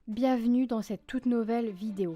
Bienvenue dans cette toute nouvelle vidéo.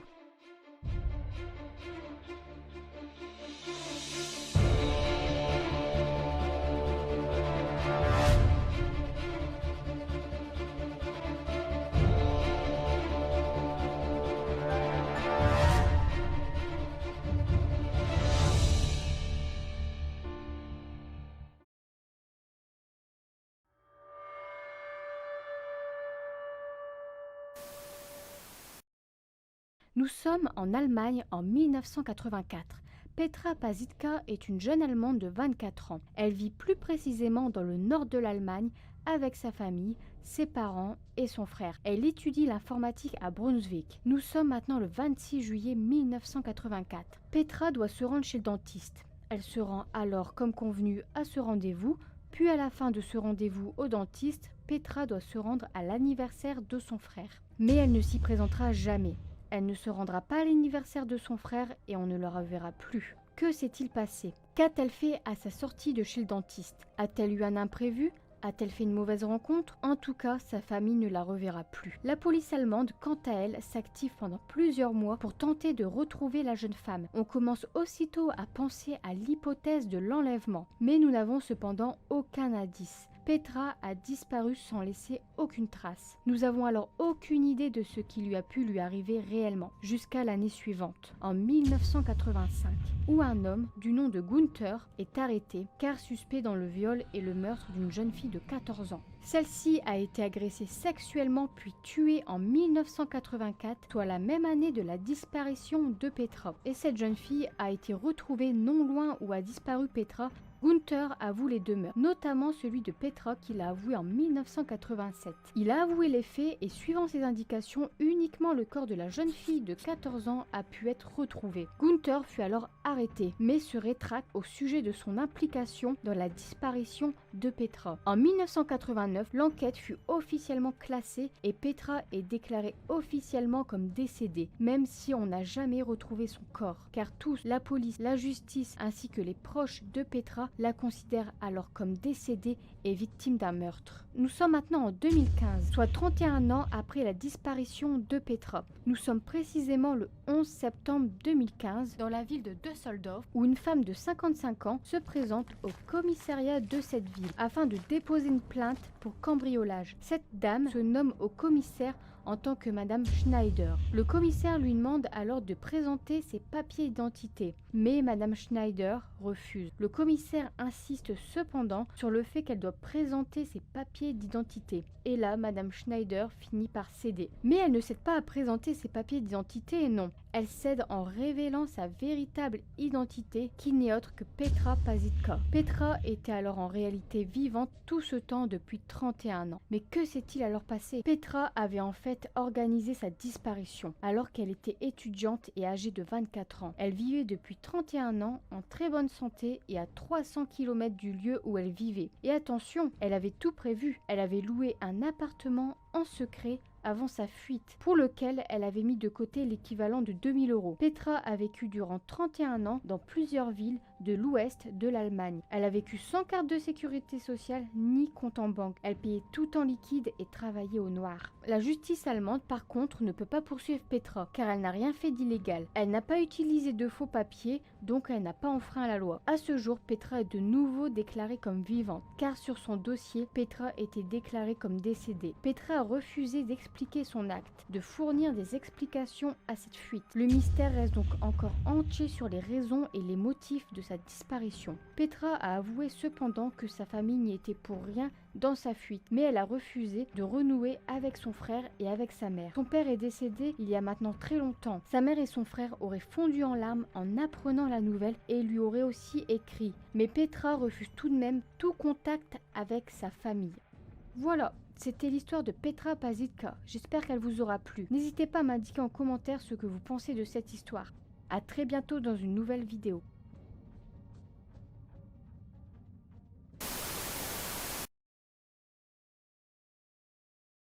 Nous sommes en Allemagne en 1984. Petra Pacitka est une jeune Allemande de 24 ans. Elle vit plus précisément dans le nord de l'Allemagne avec sa famille, ses parents et son frère. Elle étudie l'informatique à Brunswick. Nous sommes maintenant le 26 juillet 1984. Petra doit se rendre chez le dentiste. Elle se rend alors comme convenu à ce rendez-vous, puis à la fin de ce rendez-vous au dentiste, Petra doit se rendre à l'anniversaire de son frère. Mais elle ne s'y présentera jamais. Elle ne se rendra pas à l'anniversaire de son frère et on ne la reverra plus. Que s'est-il passé? Qu'a-t-elle fait à sa sortie de chez le dentiste? A-t-elle eu un imprévu? A-t-elle fait une mauvaise rencontre? En tout cas, sa famille ne la reverra plus. La police allemande, quant à elle, s'active pendant plusieurs mois pour tenter de retrouver la jeune femme. On commence aussitôt à penser à l'hypothèse de l'enlèvement. Mais nous n'avons cependant aucun indice. Petra a disparu sans laisser aucune trace. Nous avons alors aucune idée de ce qui lui a pu lui arriver réellement, jusqu'à l'année suivante, en 1985, où un homme du nom de Gunther est arrêté, car suspect dans le viol et le meurtre d'une jeune fille de 14 ans. Celle-ci a été agressée sexuellement puis tuée en 1984, soit la même année de la disparition de Petra. Et cette jeune fille a été retrouvée non loin où a disparu Petra. Gunther avoue les deux meurtres, notamment celui de Petra qu'il a avoué en 1987. Il a avoué les faits et suivant ses indications, uniquement le corps de la jeune fille de 14 ans a pu être retrouvé. Gunther fut alors arrêté, mais se rétracte au sujet de son implication dans la disparition de Petra. En 1989, l'enquête fut officiellement classée et Petra est déclarée officiellement comme décédée, même si on n'a jamais retrouvé son corps, car tous, la police, la justice ainsi que les proches de Petra la considère alors comme décédée et victime d'un meurtre. Nous sommes maintenant en 2015, soit 31 ans après la disparition de Petra. Nous sommes précisément le 11 septembre 2015 dans la ville de Düsseldorf où une femme de 55 ans se présente au commissariat de cette ville afin de déposer une plainte pour cambriolage. Cette dame se nomme au commissaire en tant que Madame Schneider. Le commissaire lui demande alors de présenter ses papiers d'identité, mais Madame Schneider refuse. Le commissaire insiste cependant sur le fait qu'elle doit présenter ses papiers d'identité. Et là, Madame Schneider finit par céder. Mais elle ne cède pas à présenter ses papiers d'identité, non. Elle cède en révélant sa véritable identité, qui n'est autre que Petra Pacitka. Petra était alors en réalité vivante tout ce temps depuis 31 ans. Mais que s'est-il alors passé? Petra avait en fait organisé sa disparition alors qu'elle était étudiante et âgée de 24 ans. Elle vivait depuis 31 ans en très bonne santé et à 300 km du lieu où elle vivait. Et attention, elle avait tout prévu. Elle avait loué un appartement en secret avant sa fuite, pour lequel elle avait mis de côté l'équivalent de 2000 €. Petra a vécu durant 31 ans dans plusieurs villes de l'ouest de l'Allemagne. Elle a vécu sans carte de sécurité sociale ni compte en banque. Elle payait tout en liquide et travaillait au noir. La justice allemande, par contre, ne peut pas poursuivre Petra, car elle n'a rien fait d'illégal. Elle n'a pas utilisé de faux papiers, donc elle n'a pas enfreint la loi. À ce jour, Petra est de nouveau déclarée comme vivante, car sur son dossier, Petra était déclarée comme décédée. Petra a refusé d'expliquer son acte, de fournir des explications à cette fuite. Le mystère reste donc encore entier sur les raisons et les motifs de sa disparition. Petra a avoué cependant que sa famille n'y était pour rien dans sa fuite, mais elle a refusé de renouer avec son frère et avec sa mère. Son père est décédé il y a maintenant très longtemps. Sa mère et son frère auraient fondu en larmes en apprenant la nouvelle et lui auraient aussi écrit. Mais Petra refuse tout de même tout contact avec sa famille. Voilà, c'était l'histoire de Petra Pacitka. J'espère qu'elle vous aura plu. N'hésitez pas à m'indiquer en commentaire ce que vous pensez de cette histoire. À très bientôt dans une nouvelle vidéo.